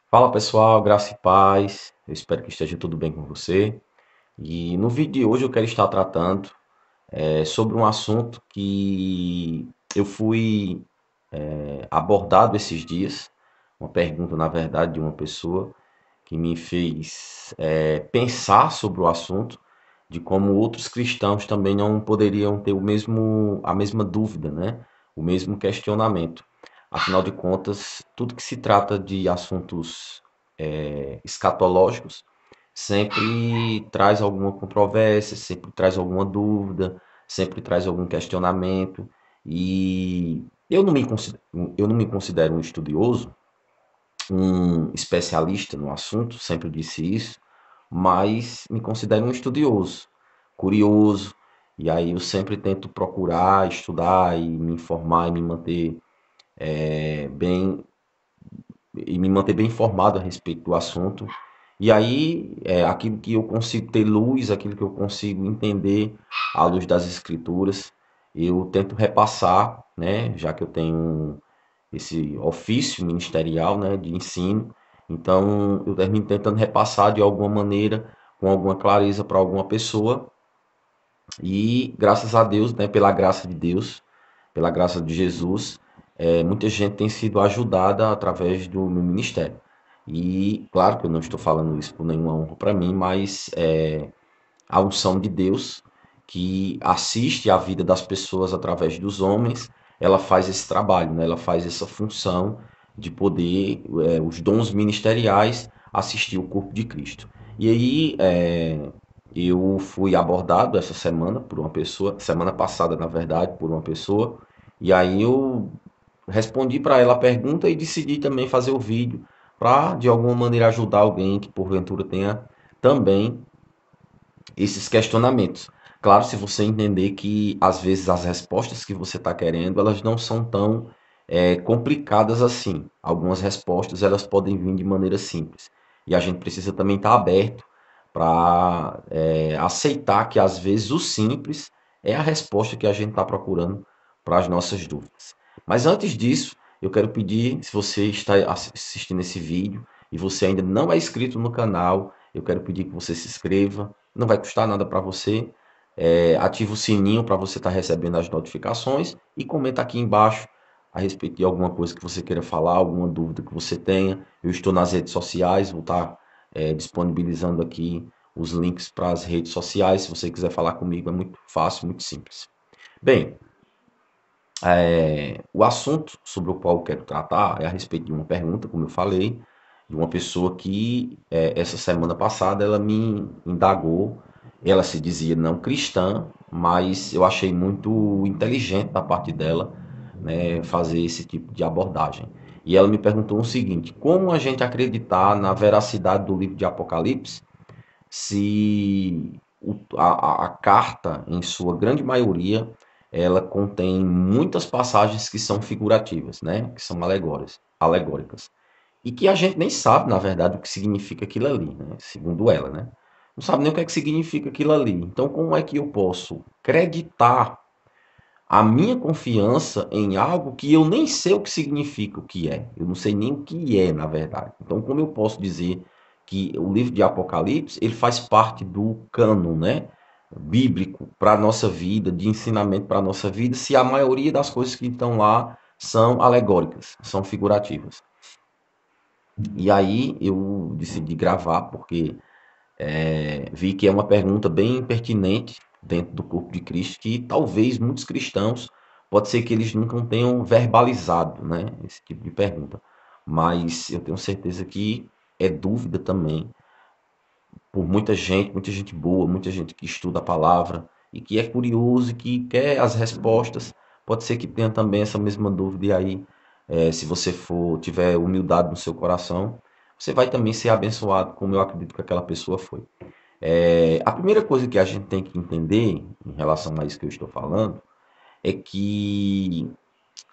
Fala pessoal, graça e paz. Eu espero que esteja tudo bem com você. E no vídeo de hoje eu quero estar tratando sobre um assunto que eu fui abordado esses dias. Uma pergunta, na verdade, de uma pessoa que me fez pensar sobre o assunto, de como outros cristãos também não poderiam ter a mesma dúvida, né? O mesmo questionamento. Afinal de contas, tudo que se trata de assuntos escatológicos sempre traz alguma controvérsia, sempre traz alguma dúvida, sempre traz algum questionamento. E eu não me considero um estudioso, um especialista no assunto, sempre disse isso, mas me considero um estudioso, curioso, e aí eu sempre tento procurar, estudar e me informar e me manter bem informado a respeito do assunto. E aí, aquilo que eu consigo ter luz, aquilo que eu consigo entender à luz das escrituras, eu tento repassar, né, já que eu tenho esse ofício ministerial, né, de ensino. Então, eu termino tentando repassar de alguma maneira, com alguma clareza para alguma pessoa. E graças a Deus, né, pela graça de Deus, pela graça de Jesus, muita gente tem sido ajudada através do meu ministério. E claro que eu não estou falando isso por nenhuma honra para mim, mas a unção de Deus que assiste a vida das pessoas através dos homens, ela faz esse trabalho, né? Ela faz essa função de poder, os dons ministeriais, assistir o corpo de Cristo. E aí, eu fui abordado essa semana por uma pessoa, semana passada, na verdade, por uma pessoa, e aí eu respondi para ela a pergunta e decidi também fazer o vídeo para, de alguma maneira, ajudar alguém que porventura tenha também esses questionamentos. Claro, se você entender que às vezes as respostas que você está querendo, elas não são tão complicadas assim. Algumas respostas elas podem vir de maneira simples. E a gente precisa também estar aberto para aceitar que às vezes o simples é a resposta que a gente está procurando para as nossas dúvidas. Mas antes disso, eu quero pedir, se você está assistindo esse vídeo e você ainda não é inscrito no canal, eu quero pedir que você se inscreva, não vai custar nada para você. Ativa o sininho para você estar recebendo as notificações e comenta aqui embaixo a respeito de alguma coisa que você queira falar, alguma dúvida que você tenha. Eu estou nas redes sociais, vou estar disponibilizando aqui os links para as redes sociais. Se você quiser falar comigo, é muito fácil, muito simples. Bem, o assunto sobre o qual eu quero tratar é a respeito de uma pergunta, como eu falei, de uma pessoa que essa semana passada ela me indagou. Ela se dizia não cristã, mas eu achei muito inteligente da parte dela, né, fazer esse tipo de abordagem. E ela me perguntou o seguinte: como a gente acreditar na veracidade do livro de Apocalipse se a carta, em sua grande maioria, ela contém muitas passagens que são figurativas, né? Que são alegóricas. E que a gente nem sabe, na verdade, o que significa aquilo ali, né? Segundo ela, né? Não sabe nem o que é que significa aquilo ali. Então, como é que eu posso acreditar a minha confiança em algo que eu nem sei o que significa, o que é? Eu não sei nem o que é, na verdade. Então, como eu posso dizer que o livro de Apocalipse, ele faz parte do cânon, né? Bíblico para a nossa vida, de ensinamento para a nossa vida, se a maioria das coisas que estão lá são alegóricas, são figurativas. E aí eu decidi gravar porque vi que é uma pergunta bem pertinente dentro do corpo de Cristo, que talvez muitos cristãos, pode ser que eles nunca tenham verbalizado, né, esse tipo de pergunta. Mas eu tenho certeza que é dúvida também por muita gente boa, muita gente que estuda a palavra e que é curioso e que quer as respostas. Pode ser que tenha também essa mesma dúvida, e aí, se você tiver humildade no seu coração, você vai também ser abençoado, como eu acredito que aquela pessoa foi. A primeira coisa que a gente tem que entender em relação a isso que eu estou falando é que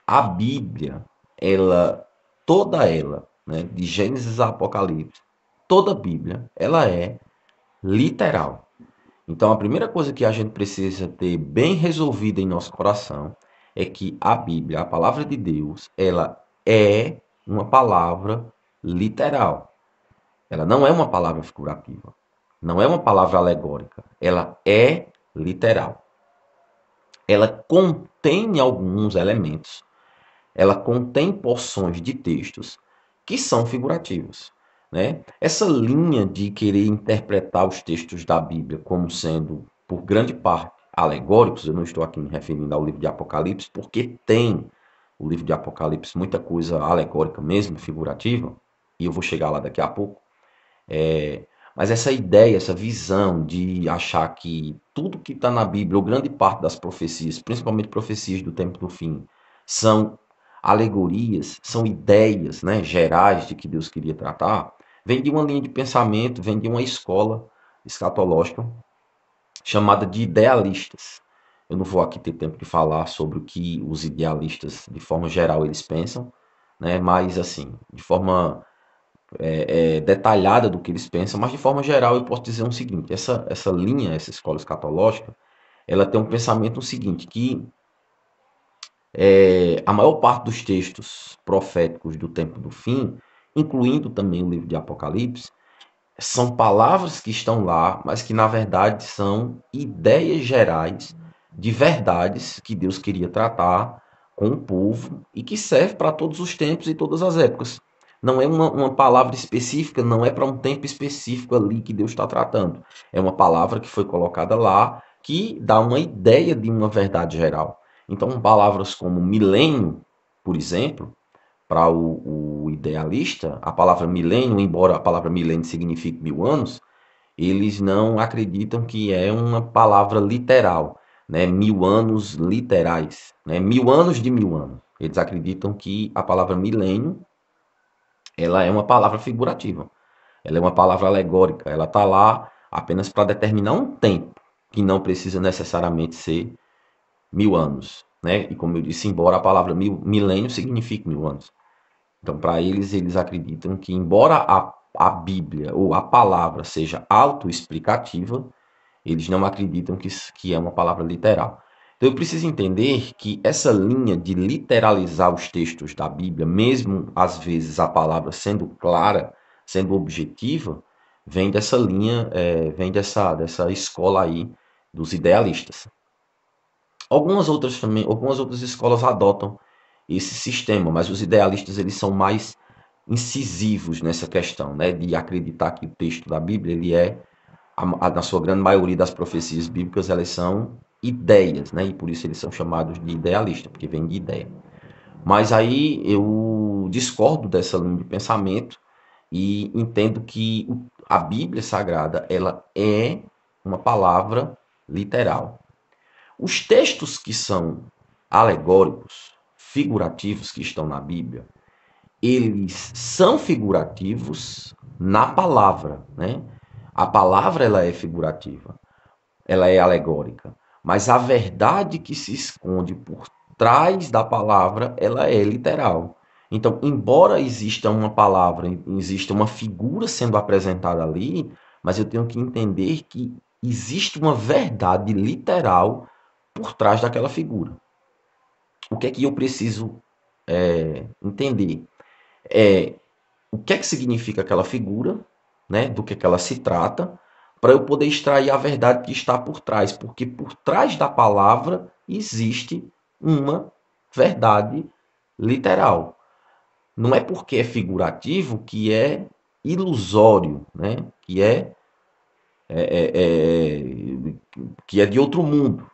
a Bíblia, ela, toda ela, né, de Gênesis a Apocalipse, toda a Bíblia, ela é literal. Então, a primeira coisa que a gente precisa ter bem resolvida em nosso coração é que a Bíblia, a palavra de Deus, ela é uma palavra literal. Ela não é uma palavra figurativa. Não é uma palavra alegórica. Ela é literal. Ela contém alguns elementos. Ela contém porções de textos que são figurativos. Né? Essa linha de querer interpretar os textos da Bíblia como sendo, por grande parte, alegóricos, eu não estou aqui me referindo ao livro de Apocalipse, porque tem o livro de Apocalipse muita coisa alegórica mesmo, figurativa, e eu vou chegar lá daqui a pouco. Mas essa ideia, essa visão de achar que tudo que está na Bíblia, ou grande parte das profecias, principalmente profecias do tempo do fim, são alegorias, são ideias, né, gerais de que Deus queria tratar, vem de uma linha de pensamento, vem de uma escola escatológica chamada de idealistas. Eu não vou aqui ter tempo de falar sobre o que os idealistas, de forma geral, eles pensam, né, mas assim, de forma detalhada do que eles pensam, mas de forma geral eu posso dizer o seguinte: essa linha, essa escola escatológica, ela tem um pensamento seguinte, que a maior parte dos textos proféticos do tempo do fim, incluindo também o livro de Apocalipse, são palavras que estão lá, mas que na verdade são ideias gerais de verdades que Deus queria tratar com o povo e que serve para todos os tempos e todas as épocas. Não é uma palavra específica, não é para um tempo específico ali que Deus está tratando. É uma palavra que foi colocada lá que dá uma ideia de uma verdade geral. Então, palavras como milênio, por exemplo, para o idealista, a palavra milênio, embora a palavra milênio signifique 1000 anos, eles não acreditam que é uma palavra literal, né? 1000 anos literais, né? 1000 anos de 1000 anos. Eles acreditam que a palavra milênio, ela é uma palavra figurativa, ela é uma palavra alegórica, ela está lá apenas para determinar um tempo, que não precisa necessariamente ser 1000 anos, né? E como eu disse, embora a palavra milênio signifique 1000 anos. Então, para eles, eles acreditam que, embora a Bíblia ou a palavra seja autoexplicativa, eles não acreditam que é uma palavra literal. Então, eu preciso entender que essa linha de literalizar os textos da Bíblia, mesmo às vezes a palavra sendo clara, sendo objetiva, vem dessa linha, vem dessa escola aí dos idealistas. Algumas outras escolas adotam esse sistema, mas os idealistas eles são mais incisivos nessa questão, né, de acreditar que o texto da Bíblia ele na sua grande maioria das profecias bíblicas elas são ideias, né, e por isso eles são chamados de idealistas, porque vem de ideia. Mas aí eu discordo dessa linha de pensamento e entendo que a Bíblia Sagrada ela é uma palavra literal. Os textos que são alegóricos, figurativos que estão na Bíblia, eles são figurativos na palavra, né? A palavra ela é figurativa, ela é alegórica, mas a verdade que se esconde por trás da palavra, ela é literal. Então, embora exista uma palavra, exista uma figura sendo apresentada ali, mas eu tenho que entender que existe uma verdade literal por trás daquela figura. O que é que eu preciso entender? O que é que significa aquela figura, né? Do que ela se trata, para eu poder extrair a verdade que está por trás, porque por trás da palavra existe uma verdade literal. Não é porque é figurativo que é ilusório, né? Que é de outro mundo.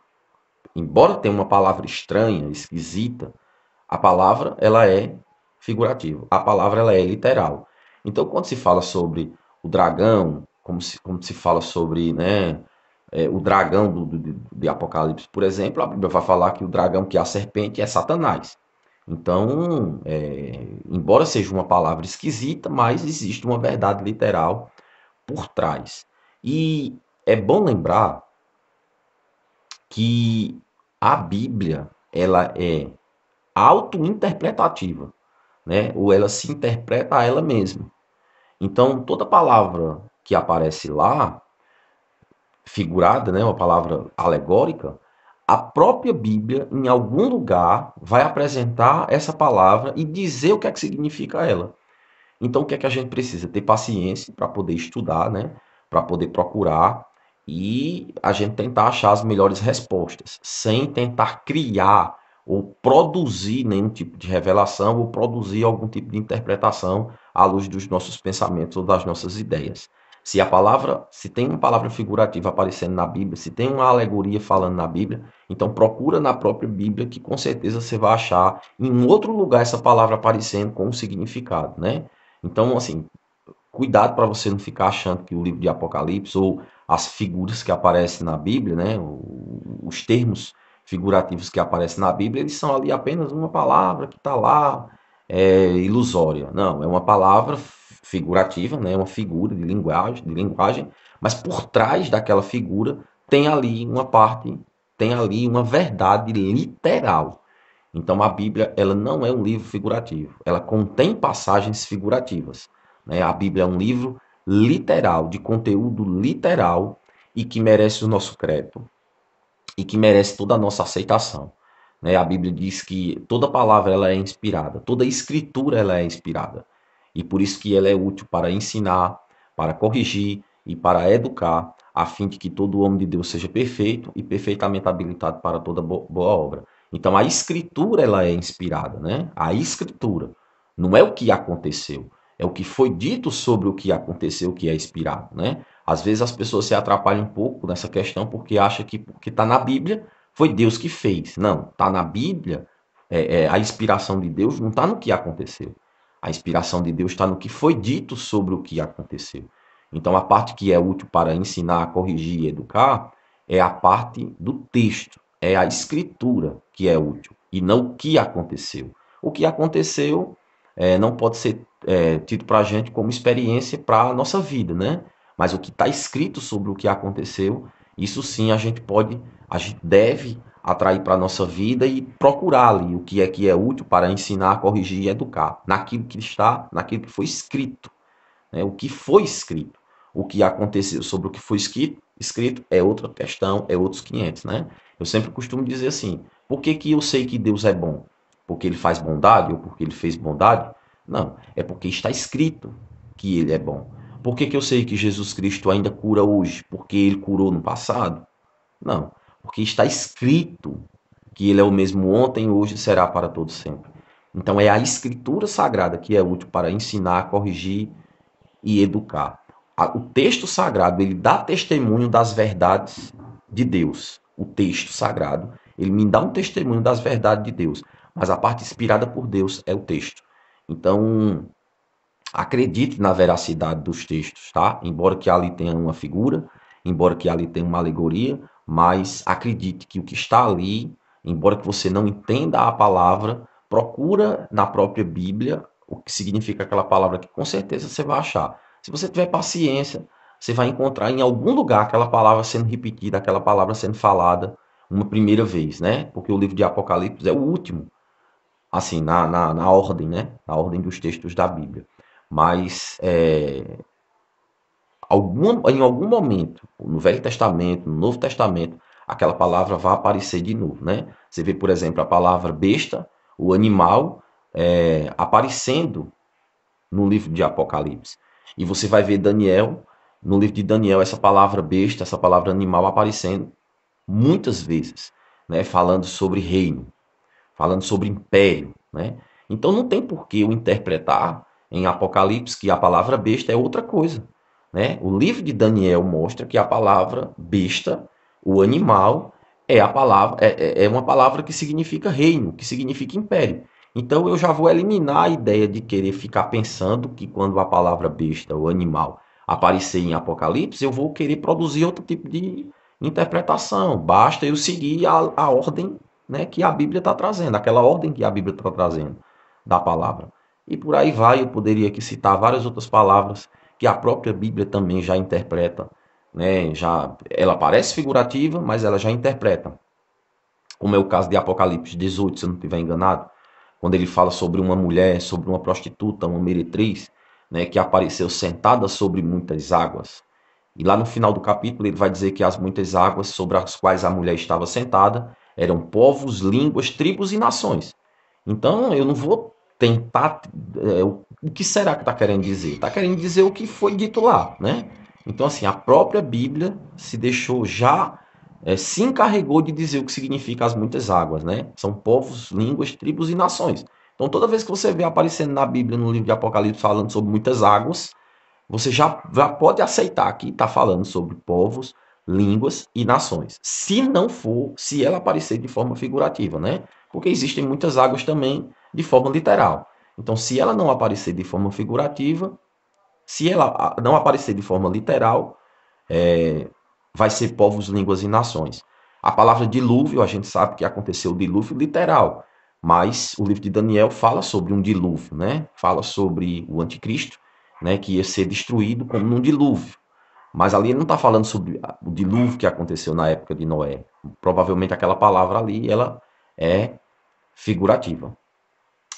Embora tenha uma palavra estranha, esquisita, a palavra ela é figurativa, a palavra ela é literal. Então, quando se fala sobre o dragão, como se fala sobre, né, o dragão de Apocalipse, por exemplo, a Bíblia vai falar que o dragão, que é a serpente, é Satanás. Então, embora seja uma palavra esquisita, mas existe uma verdade literal por trás. E é bom lembrar que a Bíblia ela é auto-interpretativa, né? Ou ela se interpreta a ela mesma. Então, toda palavra que aparece lá, figurada, né, uma palavra alegórica, a própria Bíblia, em algum lugar, vai apresentar essa palavra e dizer o que é que significa ela. Então, o que é que a gente precisa? Ter paciência para poder estudar, né? Para poder procurar e a gente tentar achar as melhores respostas, sem tentar criar ou produzir nenhum tipo de revelação ou produzir algum tipo de interpretação à luz dos nossos pensamentos ou das nossas ideias. Se tem uma palavra figurativa aparecendo na Bíblia, se tem uma alegoria falando na Bíblia, então procura na própria Bíblia que com certeza você vai achar em um outro lugar essa palavra aparecendo com um significado, né? Então, assim, cuidado para você não ficar achando que o livro de Apocalipse ou as figuras que aparecem na Bíblia, né, os termos figurativos que aparecem na Bíblia, eles são ali apenas uma palavra que está lá, ilusória. Não, é uma palavra figurativa, né, uma figura de linguagem, mas por trás daquela figura tem ali uma parte, tem ali uma verdade literal. Então a Bíblia, ela não é um livro figurativo, ela contém passagens figurativas, né? A Bíblia é um livro literal, de conteúdo literal e que merece o nosso crédito e que merece toda a nossa aceitação, né? A Bíblia diz que toda palavra ela é inspirada, toda escritura ela é inspirada e por isso que ela é útil para ensinar, para corrigir e para educar, a fim de que todo homem de Deus seja perfeito e perfeitamente habilitado para toda boa obra. Então a escritura ela é inspirada, né? A escritura não é o que aconteceu, é o que foi dito sobre o que aconteceu que é inspirado, né? Às vezes as pessoas se atrapalham um pouco nessa questão porque acham que porque está na Bíblia foi Deus que fez. Não, está na Bíblia, a inspiração de Deus não está no que aconteceu. A inspiração de Deus está no que foi dito sobre o que aconteceu. Então a parte que é útil para ensinar, corrigir e educar é a parte do texto, é a escritura que é útil e não o que aconteceu. O que aconteceu não pode ser tido para a gente como experiência para a nossa vida, né? Mas o que está escrito sobre o que aconteceu, isso sim a gente deve atrair para a nossa vida e procurar ali o que é útil para ensinar, corrigir e educar, naquilo que está, naquilo que foi escrito, né? O que foi escrito, o que aconteceu sobre o que foi escrito é outra questão, é outros 500, né? Eu sempre costumo dizer assim, por que que eu sei que Deus é bom? Porque ele faz bondade ou porque ele fez bondade? Não, é porque está escrito que ele é bom. Por que que eu sei que Jesus Cristo ainda cura hoje? Porque ele curou no passado? Não, porque está escrito que ele é o mesmo ontem, hoje e será para todo sempre. Então é a escritura sagrada que é útil para ensinar, corrigir e educar. O texto sagrado, ele dá testemunho das verdades de Deus. O texto sagrado, ele me dá um testemunho das verdades de Deus. Mas a parte inspirada por Deus é o texto. Então, acredite na veracidade dos textos, tá? Embora que ali tenha uma figura, embora que ali tenha uma alegoria, mas acredite que o que está ali, embora que você não entenda a palavra, procura na própria Bíblia o que significa aquela palavra que com certeza você vai achar. Se você tiver paciência, você vai encontrar em algum lugar aquela palavra sendo repetida, aquela palavra sendo falada uma primeira vez, né? Porque o livro de Apocalipse é o último, assim, na ordem, né? Na ordem dos textos da Bíblia. Mas em algum momento, no Velho Testamento, no Novo Testamento, aquela palavra vai aparecer de novo, né? Você vê, por exemplo, a palavra besta, o animal, aparecendo no livro de Apocalipse. E você vai ver Daniel, no livro de Daniel, essa palavra besta, essa palavra animal aparecendo muitas vezes, né? Falando sobre reino, falando sobre império, né? Então não tem por que eu interpretar em Apocalipse que a palavra besta é outra coisa, né? O livro de Daniel mostra que a palavra besta, o animal, é uma palavra que significa reino, que significa império. Então eu já vou eliminar a ideia de querer ficar pensando que quando a palavra besta, o animal, aparecer em Apocalipse, eu vou querer produzir outro tipo de interpretação. Basta eu seguir a ordem, né, que a Bíblia está trazendo, aquela ordem que a Bíblia está trazendo da palavra. E por aí vai, eu poderia aqui citar várias outras palavras que a própria Bíblia também já interpreta, né? Ela parece figurativa, mas ela já interpreta. Como é o caso de Apocalipse 18, se eu não estiver enganado, quando ele fala sobre uma mulher, sobre uma prostituta, uma meretriz, né, que apareceu sentada sobre muitas águas. E lá no final do capítulo ele vai dizer que as muitas águas sobre as quais a mulher estava sentada eram povos, línguas, tribos e nações. Então eu não vou tentar. O que será que está querendo dizer? Está querendo dizer o que foi dito lá, né? Então, assim, a própria Bíblia se deixou já, se encarregou de dizer o que significa as muitas águas, né? São povos, línguas, tribos e nações. Então, toda vez que você vê aparecendo na Bíblia, no livro de Apocalipse, falando sobre muitas águas, você já pode aceitar que está falando sobre povos, línguas e nações. Se não for, se ela aparecer de forma figurativa, né? Porque existem muitas águas também de forma literal. Então, se ela não aparecer de forma figurativa, se ela não aparecer de forma literal, vai ser povos, línguas e nações. A palavra dilúvio, a gente sabe que aconteceu o dilúvio literal, mas o livro de Daniel fala sobre um dilúvio, né? Fala sobre o anticristo, né? Que ia ser destruído como num dilúvio. Mas ali ele não está falando sobre o dilúvio que aconteceu na época de Noé. Provavelmente aquela palavra ali, ela é figurativa.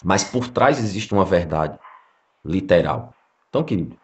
Mas por trás existe uma verdade literal. Então, querido,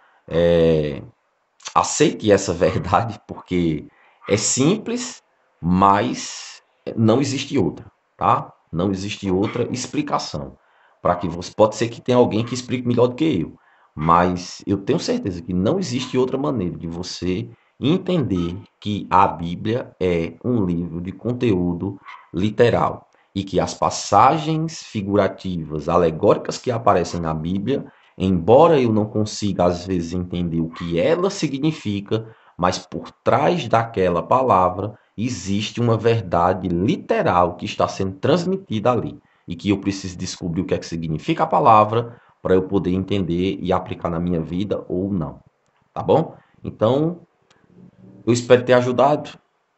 aceite essa verdade, porque é simples, mas não existe outra, tá? Não existe outra explicação. Para que você pode ser que tenha alguém que explique melhor do que eu, mas eu tenho certeza que não existe outra maneira de você entender que a Bíblia é um livro de conteúdo literal e que as passagens figurativas, alegóricas que aparecem na Bíblia, embora eu não consiga às vezes entender o que ela significa, mas por trás daquela palavra existe uma verdade literal que está sendo transmitida ali e que eu preciso descobrir o que é que significa a palavra para eu poder entender e aplicar na minha vida ou não, tá bom? Então, eu espero ter ajudado.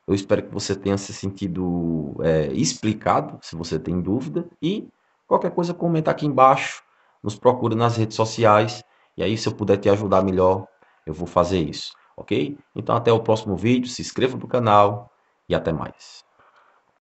Eu espero que você tenha se sentido explicado, se você tem dúvida. E qualquer coisa, comenta aqui embaixo. Nos procura nas redes sociais. E aí, se eu puder te ajudar melhor, eu vou fazer isso. Ok? Então, até o próximo vídeo. Se inscreva no canal e até mais.